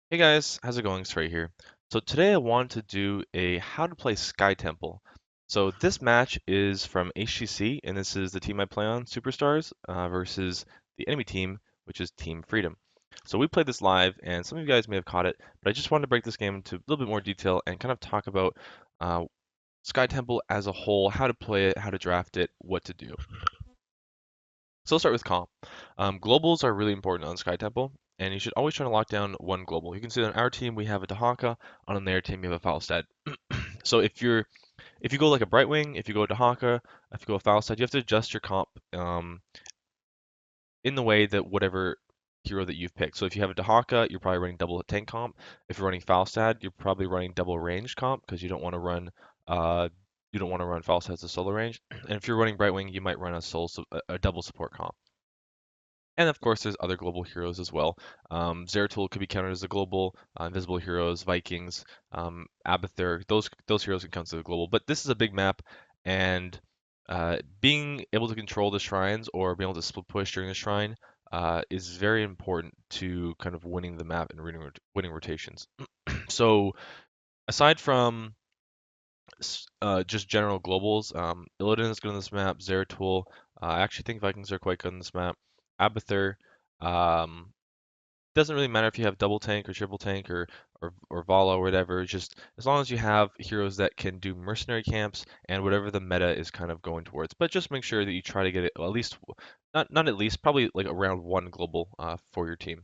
Hey guys, how's it going? Srey here. So today I want to do a how to play Sky Temple. So this match is from HGC, and this is the team I play on, Superstars, versus the enemy team, which is Team Freedom. So we played this live, and some of you guys may have caught it, but I just wanted to break this game into a little bit more detail and kind of talk about uh, Sky Temple as a whole, how to play it, how to draft it, what to do. So let's start with comp. Globals are really important on Sky Temple, and you should always try to lock down one global. You can see that on our team we have a Dahaka, on their team you have a Falstad. So if you go like a Brightwing, if you go Dahaka, if you go a Falstad, you have to adjust your comp in the way that whatever hero that you've picked. So if you have a Dahaka, you're probably running double tank comp. If you're running Falstad, you're probably running double range comp because uh, you don't want to run Falstad as a solo range. And if you're running Brightwing, you might run a double support comp. And of course, there's other global heroes as well. Zeratul could be counted as a global. Invisible heroes, Vikings, Abathur. Those heroes can count as a global. But this is a big map, and being able to control the shrines or being able to split push during the shrine is very important to kind of winning the map and winning rotations. So aside from just general globals. Illidan is good on this map. Zeratul. I actually think Vikings are quite good on this map. Abathur. Um, doesn't really matter if you have double tank or triple tank or Vala or whatever. Just as long as you have heroes that can do mercenary camps and whatever the meta is kind of going towards. But just make sure that you try to get it at least not at least probably like around one global for your team.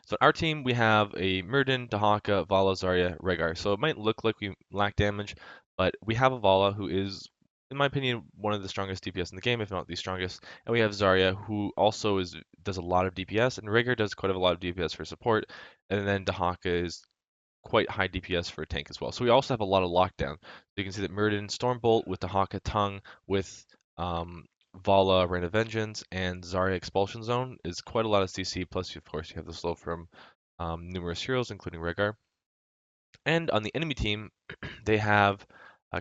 So our team, we have a Murden, Dahaka, Vala, Zarya, Rehgar. So it might look like we lack damage, but we have a Vala who is, in my opinion, one of the strongest DPS in the game, if not the strongest. And we have Zarya, who also does a lot of DPS, and Rehgar does quite a lot of DPS for support. And then Dahaka is quite high DPS for a tank as well. So we also have a lot of lockdown. So you can see that Murden, Stormbolt with the Haka Tongue with um, Vala, Rain of Vengeance, and Zarya Expulsion Zone is quite a lot of CC. Plus, of course, you have the slow from numerous heroes, including Rehgar. And on the enemy team, they have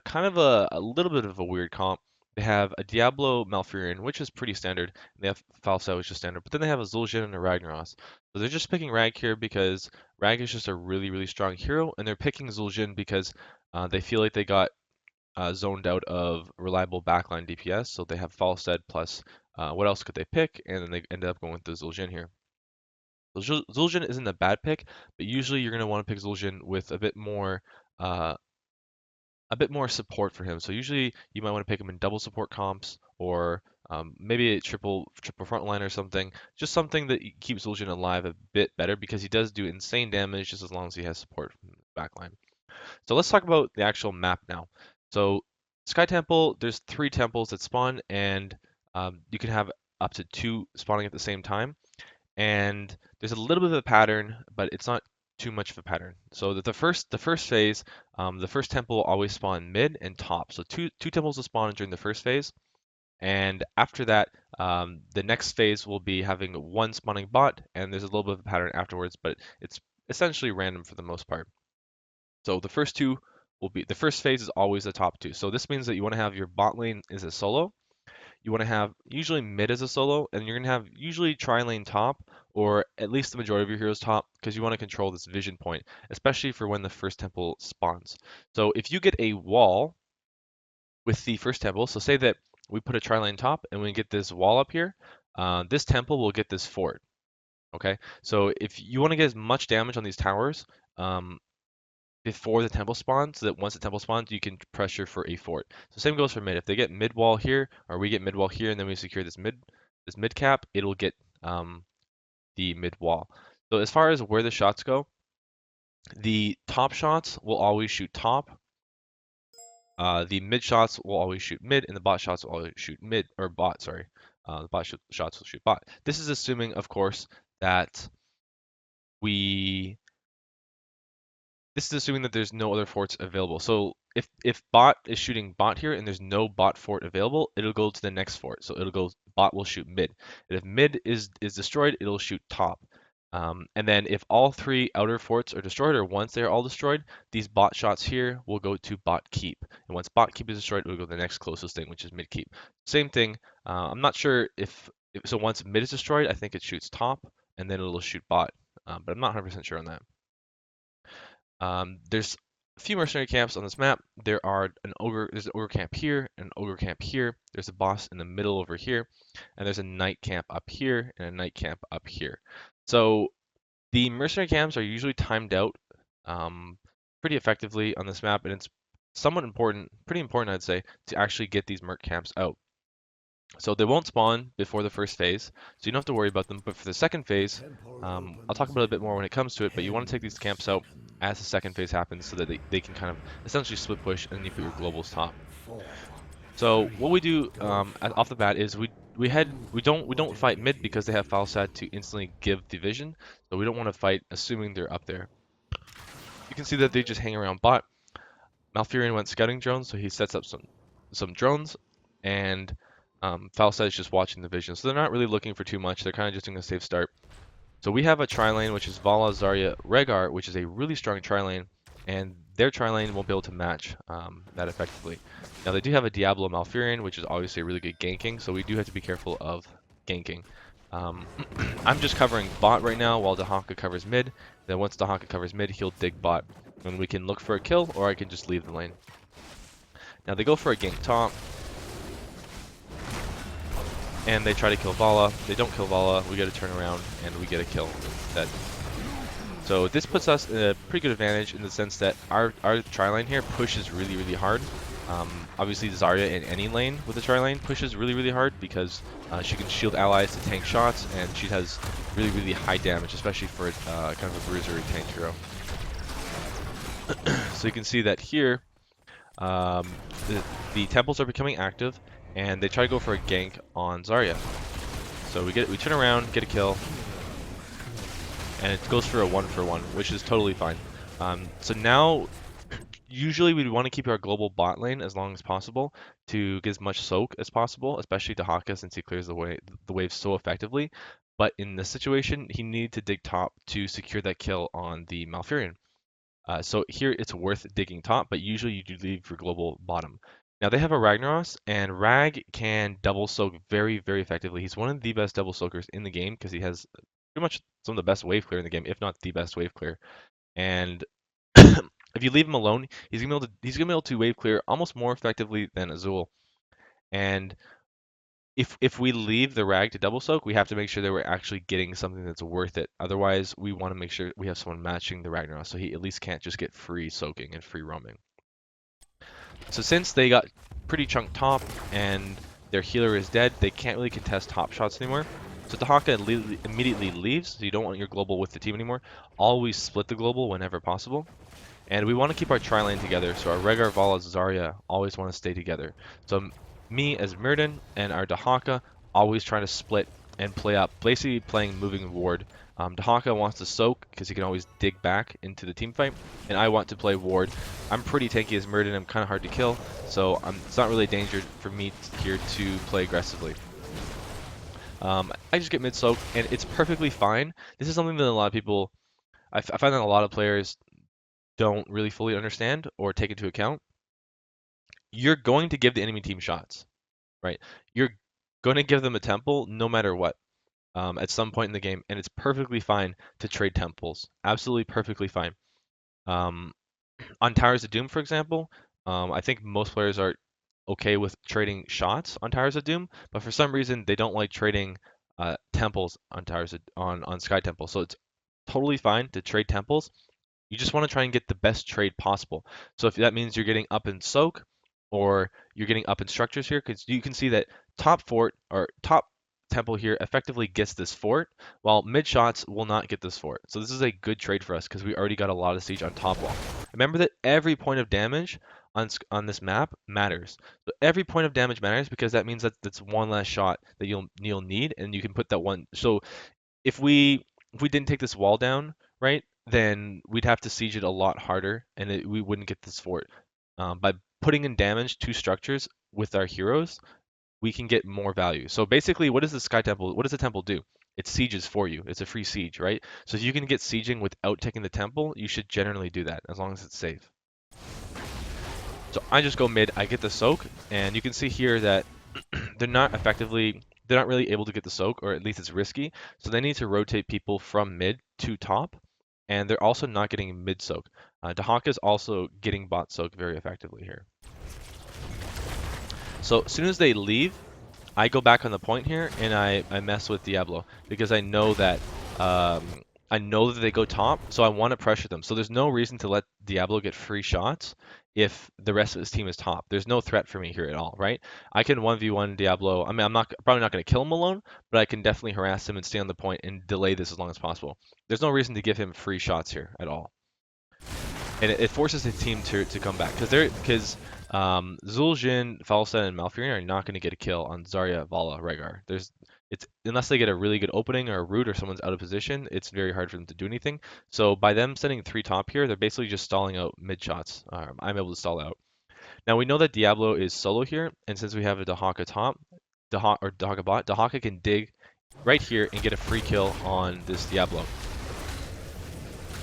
kind of a little bit of a weird comp. They have a Diablo Malfurion, which is pretty standard. They have Falstad, which is standard. But then they have a Zul'jin and a Ragnaros. So they're just picking Rag here because Rag is just a really, really strong hero, and they're picking Zul'jin because they feel like they got zoned out of reliable backline DPS. So they have Falstad plus what else could they pick? And then they ended up going with the Zul'jin here. So Zul'jin isn't a bad pick, but usually you're going to want to pick Zul'jin with uh, a bit more support for him. So usually you might want to pick him in double support comps or maybe a triple frontline or something. Just something that keeps Zul'jin alive a bit better because he does do insane damage just as long as he has support from the backline. So let's talk about the actual map now. So Sky Temple, there's 3 temples that spawn, and you can have up to 2 spawning at the same time. And there's a little bit of a pattern, but it's not too much of a pattern. So that the first phase, the first temple will always spawn mid and top. So two temples will spawn during the first phase, and after that, the next phase will be having one spawning bot, and there's a little bit of a pattern afterwards, but it's essentially random for the most part. So the first phase is always the top 2. So this means that you want to have your bot lane is a solo, you want to have usually mid as a solo, and you're going to have usually tri-lane top, or at least the majority of your heroes top, because you want to control this vision point, especially for when the first temple spawns. So if you get a wall with the first temple, so say that we put a tri-lane top and we get this wall up here, this temple will get this fort. Okay, so if you want to get as much damage on these towers, um, before the temple spawns, so that once the temple spawns, you can pressure for a fort. So same goes for mid. If they get mid wall here, or we get mid wall here, and then we secure this mid cap, it'll get the mid wall. So as far as where the shots go, the top shots will always shoot top. The mid shots will always shoot mid, and the bot shots will always shoot mid or bot. Sorry, the shots will shoot bot. This is assuming, of course, that we this is assuming that there's no other forts available. So if bot is shooting bot here and there's no bot fort available, it'll go to the next fort. So it'll go bot will shoot mid. And if mid is destroyed, it'll shoot top. And then if all 3 outer forts are destroyed, or once they're all destroyed, these bot shots here will go to bot keep. And once bot keep is destroyed, it will go to the next closest thing, which is mid keep. Same thing. I'm not sure if so. Once mid is destroyed, I think it shoots top, and then it'll shoot bot. but I'm not 100% sure on that. There's a few mercenary camps on this map. There's an ogre camp here, an ogre camp here. There's a boss in the middle over here, and there's a knight camp up here and a knight camp up here. So the mercenary camps are usually timed out um, pretty effectively on this map, and it's somewhat important, pretty important I'd say, to actually get these merc camps out. So they won't spawn before the first phase, so you don't have to worry about them. But for the second phase, I'll talk about it a bit more when it comes to it, but you want to take these camps out as the second phase happens so that they can kind of essentially split push and then you put your globals top. So what we do off the bat is we don't fight mid because they have Falstad to instantly give division, so we don't want to fight assuming they're up there. You can see that they just hang around bot. Malfurion went scouting drones, so he sets up some drones, and Falstad is just watching the vision. So they're not really looking for too much. They're kind of just doing a safe start. So we have a tri-lane, which is Vala, Zarya, Rehgar, which is a really strong tri-lane, and their tri-lane won't be able to match that effectively. Now they do have a Diablo Malfurion, which is obviously a really good ganking, so we do have to be careful of ganking. I'm just covering bot right now while Dahaka covers mid. Then once Dahaka covers mid, he'll dig bot, and we can look for a kill, or I can just leave the lane. Now they go for a gank top, and they try to kill Vala. They don't kill Vala, we get a turn around, and we get a kill instead. So this puts us in a pretty good advantage in the sense that our tri-lane here pushes really, really hard. Obviously Zarya in any lane with the tri-lane pushes really, really hard because she can shield allies to tank shots, and she has really, really high damage, especially for kind of a bruiser tank hero. So you can see that here, the temples are becoming active, and they try to go for a gank on Zarya. So we turn around, get a kill, and it goes for a 1-for-1, which is totally fine. So now, usually we'd want to keep our global bot lane as long as possible to get as much soak as possible, especially to Haka since he clears the wave so effectively. But in this situation, he needed to dig top to secure that kill on the Malfurion. So here it's worth digging top, but usually you do leave for global bottom. Now they have a Ragnaros, and Rag can double soak very, very effectively. He's one of the best double soakers in the game because he has pretty much some of the best wave clear in the game, if not the best wave clear. And if you leave him alone, he's gonna be able to wave clear almost more effectively than Azul. And if we leave the Rag to double soak, we have to make sure that we're actually getting something that's worth it. Otherwise, we want to make sure we have someone matching the Ragnaros, so he at least can't just get free soaking and free roaming. So since they got pretty chunked top and their healer is dead, they can't really contest top shots anymore. So Dahaka immediately leaves, so you don't want your global with the team anymore. Always split the global whenever possible. And we want to keep our tri-lane together, so our Rehgar, Vala, Zarya always want to stay together. So me as Myrden and our Dahaka always trying to split and play up, basically playing moving ward. Dahaka wants to soak because he can always dig back into the team fight, and I want to play ward. I'm pretty tanky as Myrden, I'm kind of hard to kill, so it's not really a danger for me here to play aggressively. I just get mid soak, and it's perfectly fine. This is something that a lot of people, I find that a lot of players don't really fully understand or take into account. You're going to give the enemy team shots, right? You're going to give them a temple no matter what at some point in the game, and it's perfectly fine to trade temples. Absolutely perfectly fine. On Towers of Doom, for example, I think most players are okay with trading shots on Towers of Doom, but for some reason they don't like trading temples on on Sky Temple. So it's totally fine to trade temples. You just want to try and get the best trade possible. So if that means you're getting up in soak or you're getting up in structures here, because you can see that top fort or top temple here effectively gets this fort, while mid shots will not get this fort. So this is a good trade for us because we already got a lot of siege on top wall. Remember that every point of damage on this map matters. So every point of damage matters because that means that that's one less shot that you'll need, and you can put that one. So if we didn't take this wall down, right, then we'd have to siege it a lot harder, and we wouldn't get this fort. By putting in damage to structures with our heroes, we can get more value. So basically, what does the Sky Temple? What does the temple do? It sieges for you. It's a free siege, right? So if you can get sieging without taking the temple, you should generally do that as long as it's safe. So I just go mid. I get the soak, and you can see here that they're not really able to get the soak, or at least it's risky. So they need to rotate people from mid to top, and they're also not getting mid soak. Dahaka is also getting bot soak very effectively here. So as soon as they leave, I go back on the point here and I mess with Diablo because um, I know that they go top, so I want to pressure them. So there's no reason to let Diablo get free shots if the rest of his team is top. There's no threat for me here at all, right? I can 1v1 Diablo. I mean, I'm not probably not going to kill him alone, but I can definitely harass him and stay on the point and delay this as long as possible. There's no reason to give him free shots here at all. And it forces the team to come back because Zul'jin, Falstad, and Malfurion are not going to get a kill on Zarya, Vala, Rehgar. It's unless they get a really good opening or a root or someone's out of position, it's very hard for them to do anything. So by them sending 3 top here, they're basically just stalling out mid shots. I'm able to stall out. Now we know that Diablo is solo here, and since we have a Dahaka top, Dahaka bot, Dahaka can dig right here and get a free kill on this Diablo.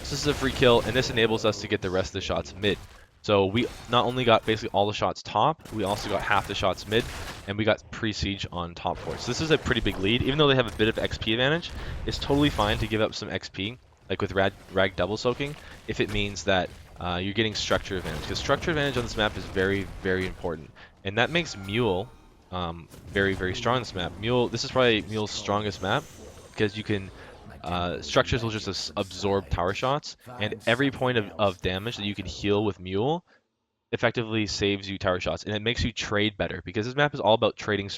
So this is a free kill, and this enables us to get the rest of the shots mid. So we not only got basically all the shots top, we also got half the shots mid, and we got pre-siege on top 4. So this is a pretty big lead. Even though they have a bit of XP advantage, it's totally fine to give up some XP, like with Rag double soaking, if it means that you're getting structure advantage. Because structure advantage on this map is very, very important. And that makes Mule very, very strong on this map. This is probably Mule's strongest map, because you can structures will just absorb tower shots, and every point of damage that you can heal with Mule effectively saves you tower shots, and it makes you trade better because this map is all about trading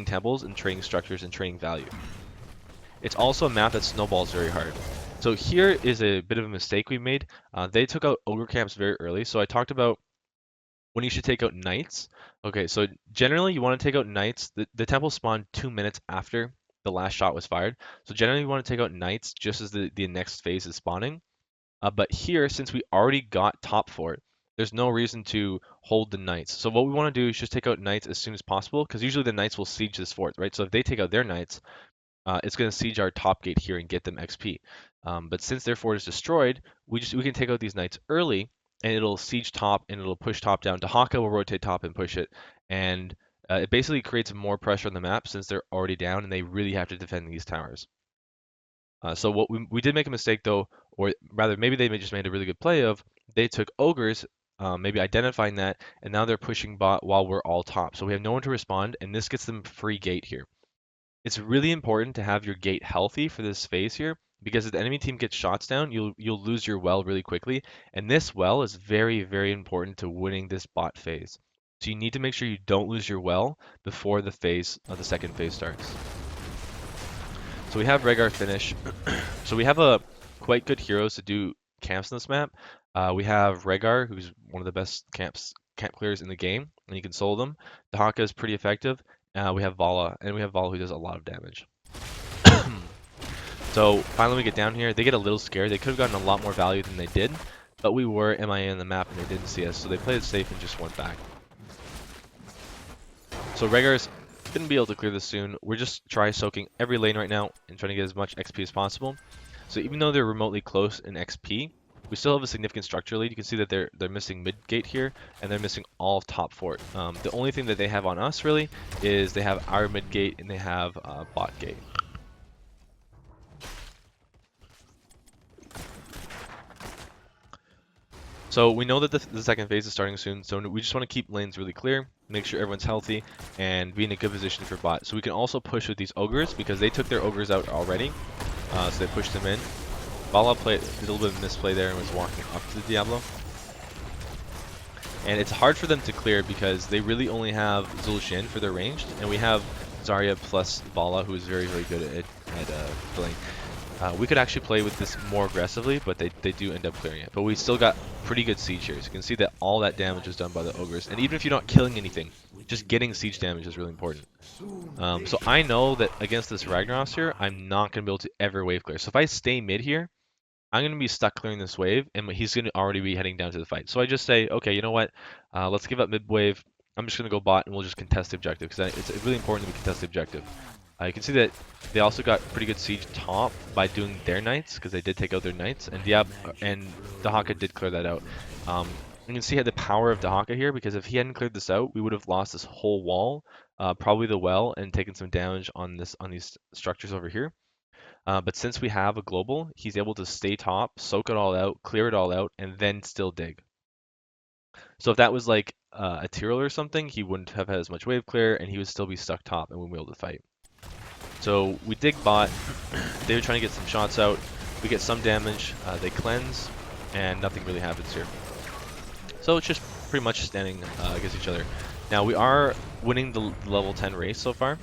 temples and trading structures and trading value. It's also a map that snowballs very hard. So here is a bit of a mistake we made. They took out ogre camps very early, so I talked about when you should take out knights. Okay, so generally you want to take out knights. The temple spawned 2 minutes after the last shot was fired. So generally you want to take out knights just as the next phase is spawning. But here, since we already got top fort, there's no reason to hold the knights. So what we want to do is just take out knights as soon as possible, because usually the knights will siege this fort, right? So if they take out their knights, it's going to siege our top gate here and get them XP. But since their fort is destroyed, we can take out these knights early, and it'll siege top and it'll push top down. Dahaka will rotate top and push it, and it basically creates more pressure on the map since they're already down and they really have to defend these towers. So what we did make a mistake though, or rather maybe they just made a really good play of they took ogres, maybe identifying that, and now they're pushing bot while we're all top. So we have no one to respond, and this gets them free gate here. It's really important to have your gate healthy for this phase here, because if the enemy team gets shots down, you'll lose your well really quickly, and this well is very, very important to winning this bot phase. So you need to make sure you don't lose your well before the second phase starts. So we have Rehgar finish. So we have quite good heroes to do camps in this map. We have Rehgar, who's one of the best camp clearers in the game, and you can solo them. Dahaka is pretty effective. We have Vala, and we have Vala who does a lot of damage. So finally we get down here. They get a little scared. They could have gotten a lot more value than they did, but we were MIA on the map and they didn't see us, so they played it safe and just went back. So Rehgar's going to be able to clear this soon. We're just try soaking every lane right now and trying to get as much XP as possible. So even though they're remotely close in XP, we still have a significant structure lead. You can see that they're missing mid gate here, and they're missing all top fort. The only thing that they have on us really is they have our mid gate and they have bot gate. So we know that the second phase is starting soon, so we just want to keep lanes really clear, make sure everyone's healthy, and be in a good position for bot. So we can also push with these ogres, because they took their ogres out already, so they pushed them in. Vala did a little bit of misplay there and was walking up to the Diablo. And it's hard for them to clear because they really only have Zul'jin for their ranged, and we have Zarya plus Vala, who is very, very good at killing. We could actually play with this more aggressively, but they do end up clearing it. But we still got pretty good siege here. So you can see that all that damage is done by the ogres. And even if you're not killing anything, just getting siege damage is really important. So I know that against this Ragnaros here, I'm not going to be able to ever wave clear. So if I stay mid here, I'm going to be stuck clearing this wave, and he's going to already be heading down to the fight. So I just say, okay, you know what? Let's give up mid wave. I'm just going to go bot, and we'll just contest the objective, because it's really important that we contest the objective. You can see that they also got pretty good siege top by doing their knights, because they did take out their knights, and Dahaka did clear that out. You can see the power of Dahaka here, because if he hadn't cleared this out, we would have lost this whole wall, probably the well, and taken some damage on these structures over here. But since we have a global, he's able to stay top, soak it all out, clear it all out, and then still dig. So if that was like a Tyrell or something, he wouldn't have had as much wave clear, and he would still be stuck top and wouldn't be able to fight. So we dig bot. They were trying to get some shots out. We get some damage. They cleanse, and nothing really happens here. So it's just pretty much standing against each other. Now we are winning the level 10 race so far.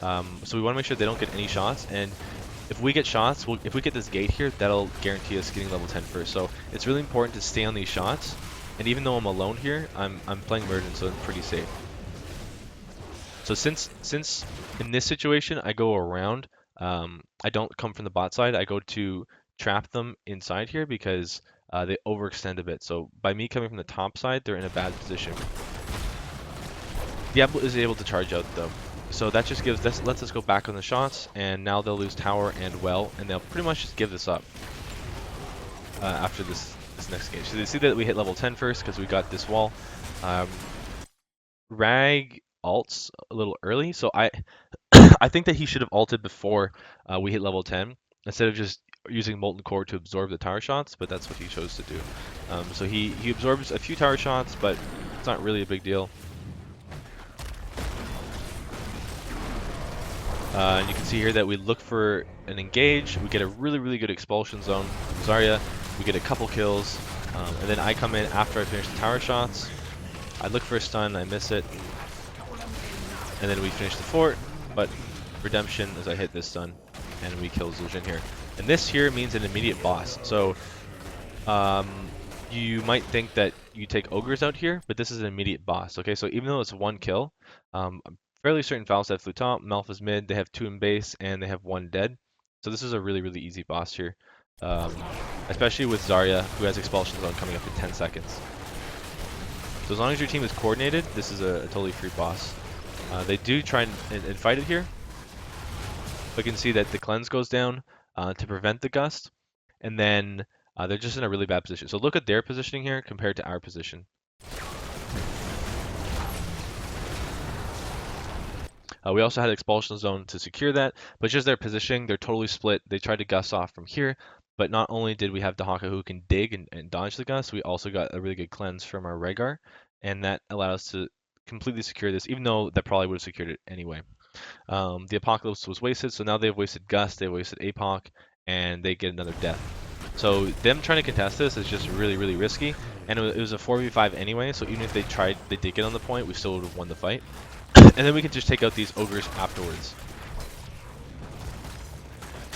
So we want to make sure they don't get any shots, and if we get shots, if we get this gate here, that'll guarantee us getting level 10 first. So it's really important to stay on these shots, and even though I'm alone here, I'm playing Merchant, so I'm pretty safe. So since in this situation I go around, I don't come from the bot side, I go to trap them inside here because they overextend a bit. So by me coming from the top side, they're in a bad position. Diablo is able to charge out though. So that just lets us go back on the shots, and now they'll lose tower and well, and they'll pretty much just give this up after this next game. So they see that we hit level 10 first because we got this wall. Rag ults a little early, so I I think that he should have ulted before we hit level 10 instead of just using Molten Core to absorb the tower shots, but that's what he chose to do. So he absorbs a few tower shots, but it's not really a big deal. And you can see here that we look for an engage, we get a really good expulsion zone from Zarya, we get a couple kills, and then I come in after I finish the tower shots. I look for a stun, I miss it, and then we finish the fort, but redemption as I hit this stun, and we kill Zul'jin here. And this here means an immediate boss, so you might think that you take ogres out here, but this is an immediate boss, okay? So even though it's one kill, I'm fairly certain Falstad flew top, Malph's mid, they have 2 in base, and they have 1 dead. So this is a really easy boss here, especially with Zarya, who has expulsion zone coming up in 10 seconds. So as long as your team is coordinated, this is a totally free boss. They do try and fight it here. But you can see that the cleanse goes down to prevent the gust, and then they're just in a really bad position. So look at their positioning here compared to our position. We also had expulsion zone to secure that, but just their positioning, they're totally split. They tried to gust off from here, but not only did we have Dahaka who can dig and dodge the gust, we also got a really good cleanse from our Rhaegar, and that allowed us to completely secure this, even though that probably would have secured it anyway. The Apocalypse was wasted, so now they've wasted Gust, they've wasted Apoc, and they get another death. So them trying to contest this is just really risky, and it was a 4v5 anyway, so even if they did get on the point, we still would have won the fight. And then we can just take out these ogres afterwards.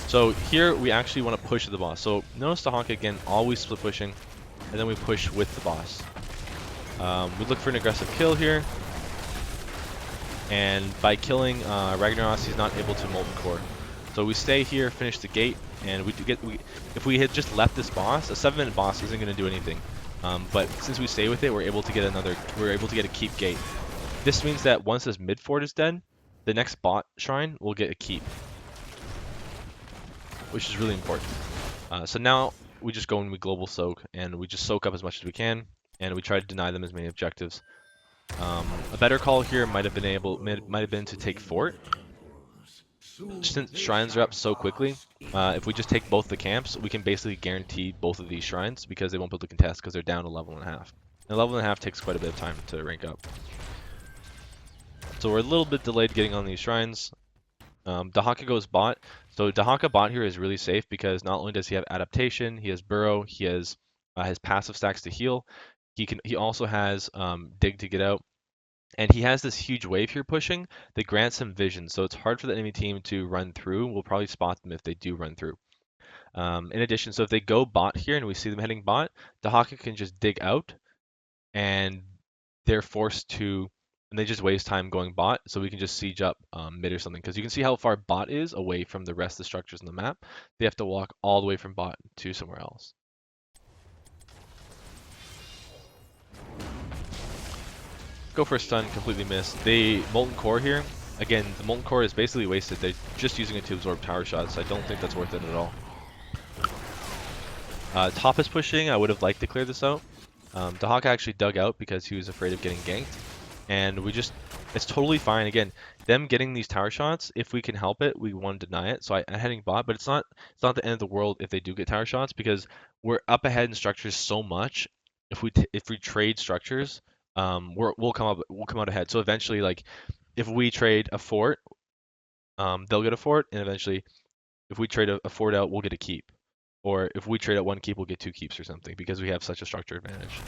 So here we actually want to push the boss. So notice the Honk again, always split pushing, and then we push with the boss. We look for an aggressive kill here, and by killing Ragnaros, he's not able to Molten Core. So we stay here, finish the gate, and if we had just left this boss, a 7-minute boss isn't going to do anything. But since we stay with it, we're able to get a keep gate. This means that once this mid fort is dead, the next bot shrine will get a keep, which is really important. So now we just go and we global soak, and we just soak up as much as we can, and we try to deny them as many objectives. A better call here might have been to take fort. Since shrines are up so quickly, if we just take both the camps, we can basically guarantee both of these shrines because they won't be able to contest because they're down a level and a half. And a level and a half takes quite a bit of time to rank up. So we're a little bit delayed getting on these shrines. Dahaka goes bot. So Dahaka bot here is really safe because not only does he have adaptation, he has burrow, he has his passive stacks to heal. He also has dig to get out, and he has this huge wave here pushing that grants him vision. So it's hard for the enemy team to run through. We'll probably spot them if they do run through. In addition, so if they go bot here and we see them heading bot, Dahaka can just dig out, and they're forced to. And they just waste time going bot, so we can just siege up mid or something. Because you can see how far bot is away from the rest of the structures on the map. They have to walk all the way from bot to somewhere else. Go for a stun, completely missed. They Molten Core here. Again, the Molten Core is basically wasted. They're just using it to absorb tower shots. I don't think that's worth it at all. Top is pushing. I would have liked to clear this out. Dahaka actually dug out because he was afraid of getting ganked. And we just It's totally fine. Again, them getting these tower shots, if we can help it, we want to deny it. So I'm heading bot, but it's not the end of the world if they do get tower shots because we're up ahead in structures so much. If we trade structures, we'll come out ahead. So eventually, like if we trade a fort, they'll get a fort, and eventually, if we trade a fort out, we'll get a keep. Or if we trade out one keep, we'll get two keeps or something because we have such a structure advantage.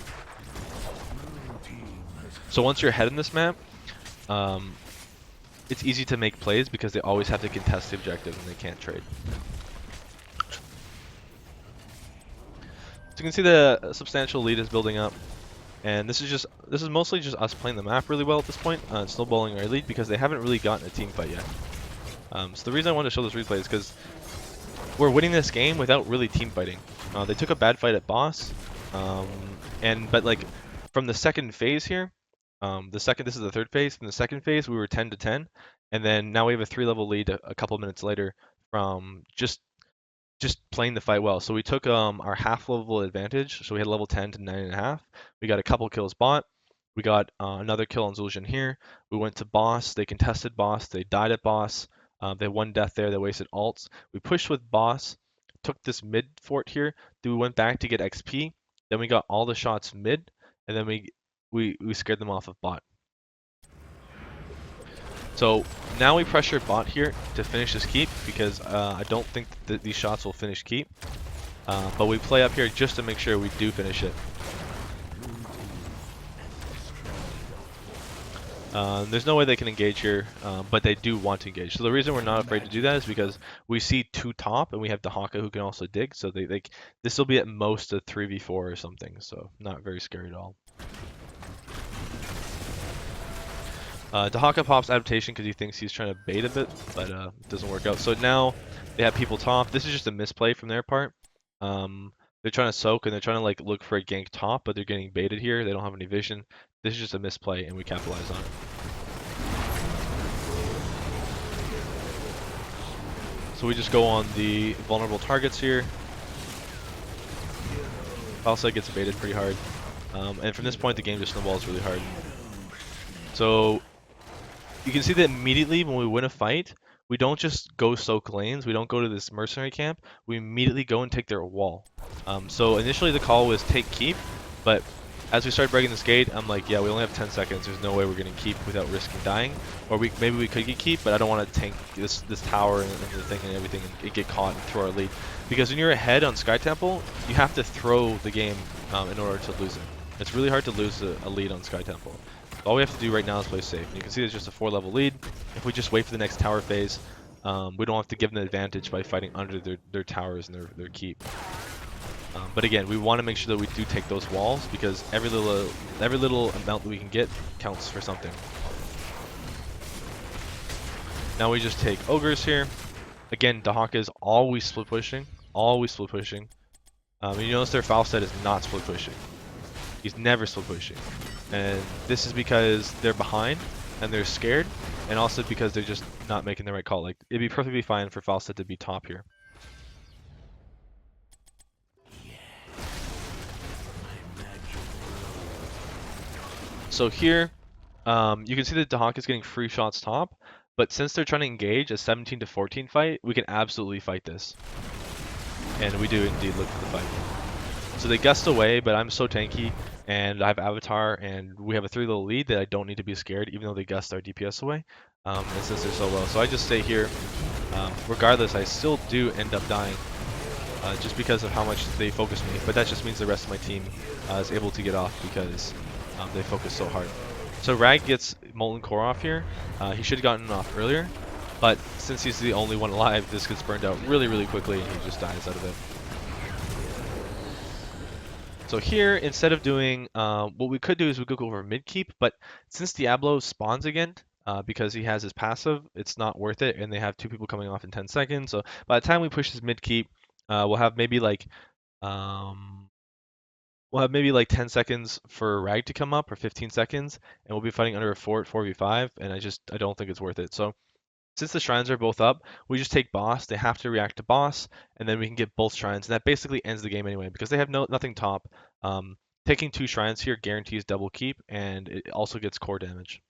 So once you're ahead in this map, um, it's easy to make plays because they always have to contest the objective and they can't trade. So you can see the substantial lead is building up, and this is mostly just us playing the map really well at this point, snowballing our lead because they haven't really gotten a team fight yet. So the reason I wanted to show this replay is because we're winning this game without really team fighting. They took a bad fight at boss, but like from the second phase here, this is the third phase. From the second phase, we were 10 to 10, and then now we have a 3-level lead a couple minutes later from just playing the fight well. So we took our half level advantage. So we had level 10 to 9.5. We got a couple kills bot. We got another kill on Zul'jin here. We went to boss. They contested boss. They died at boss. They had one death there. They wasted alts. We pushed with boss. Took this mid fort here. Then we went back to get XP. Then we got all the shots mid, and then we scared them off of bot. So now we pressure bot here to finish this keep because I don't think that these shots will finish keep. But we play up here just to make sure we do finish it. There's no way they can engage here, but they do want to engage. So the reason we're not afraid to do that is because we see two top and we have Dahaka who can also dig. So this will be at most a 3v4 or something. So not very scary at all. Dahaka pops adaptation because he thinks he's trying to bait a bit, but it doesn't work out. So now they have people top. This is just a misplay from their part. They're trying to soak and they're trying to like look for a gank top, but they're getting baited here. They don't have any vision. This is just a misplay and we capitalize on it. So we just go on the vulnerable targets here. Falsa gets baited pretty hard. And from this point the game just snowballs really hard. So you can see that immediately when we win a fight, we don't just go soak lanes, we don't go to this mercenary camp, we immediately go and take their wall. So initially the call was take keep, but as we started breaking this gate, I'm like, yeah, we only have 10 seconds, there's no way we're going to keep without risking dying. Or maybe we could get keep, but I don't want to tank this tower and the thing and everything and get caught and throw our lead. Because when you're ahead on Sky Temple, you have to throw the game in order to lose it. It's really hard to lose a lead on Sky Temple. All we have to do right now is play safe. And you can see there's just a 4-level lead. If we just wait for the next tower phase, we don't have to give them an advantage by fighting under their towers and their keep. But again, we want to make sure that we do take those walls because every little amount that we can get counts for something. Now we just take ogres here. Again, Dahaka is always split pushing. Always split pushing. You notice their Falstad is not split pushing. He's never split pushing. And this is because they're behind and they're scared, and also because they're just not making the right call. Like, it'd be perfectly fine for Falstad to be top here. So here, you can see that Dahaka is getting free shots top, but since they're trying to engage a 17 to 14 fight, we can absolutely fight this. And we do indeed look for the fight. So they gust away, but I'm so tanky, and I have Avatar, and we have a 3-level lead that I don't need to be scared, even though they gust our DPS away, and since they're so low. So I just stay here. Regardless, I still do end up dying, just because of how much they focus me, but that just means the rest of my team is able to get off because they focus so hard. So Rag gets Molten Core off here. He should have gotten off earlier, but since he's the only one alive, this gets burned out really quickly and he just dies out of it. So here, instead of doing, what we could do is we could go over mid keep, but since Diablo spawns again, because he has his passive, it's not worth it, and they have 2 people coming off in 10 seconds. So by the time we push this mid keep, we'll have maybe like 10 seconds for Rag to come up, or 15 seconds, and we'll be fighting under a fort 4v5, and I don't think it's worth it. So since the shrines are both up, we just take boss. They have to react to boss, and then we can get both shrines, and that basically ends the game anyway because they have nothing top. Taking 2 shrines here guarantees double keep, and it also gets core damage.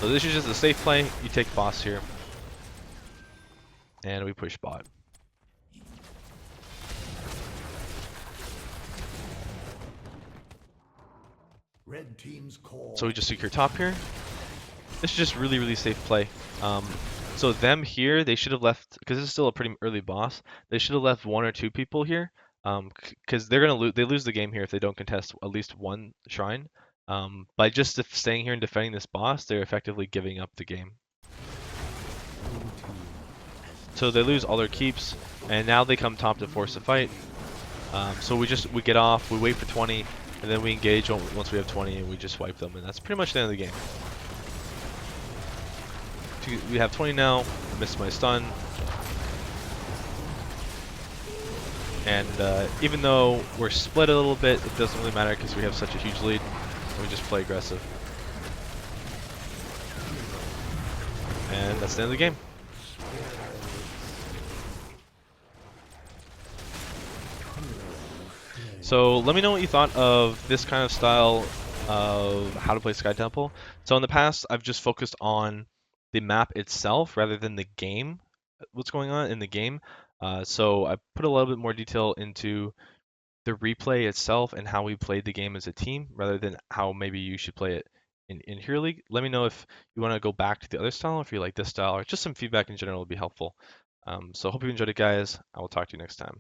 So this is just a safe play. You take boss here, and we push bot. Red team's call. So we just secure top here. This is just really, really safe play. So them here, they should have left, because this is still a pretty early boss, they should have left 1 or 2 people here, because they're gonna lose. They lose the game here if they don't contest at least one shrine. By just staying here and defending this boss, they're effectively giving up the game. So they lose all their keeps, and now they come top to force a fight. So we get off, we wait for 20, and then we engage once we have 20, and we just wipe them, and that's pretty much the end of the game. We have 20 now. I missed my stun. And even though we're split a little bit, it doesn't really matter because we have such a huge lead. And we just play aggressive. And that's the end of the game. So let me know what you thought of this kind of style of how to play Sky Temple. So in the past, I've just focused on the map itself rather than the game, what's going on in the game. So I put a little bit more detail into the replay itself and how we played the game as a team rather than how maybe you should play it in Hero League. Let me know if you want to go back to the other style, if you like this style, or just some feedback in general would be helpful. So hope you enjoyed it, guys. I will talk to you next time.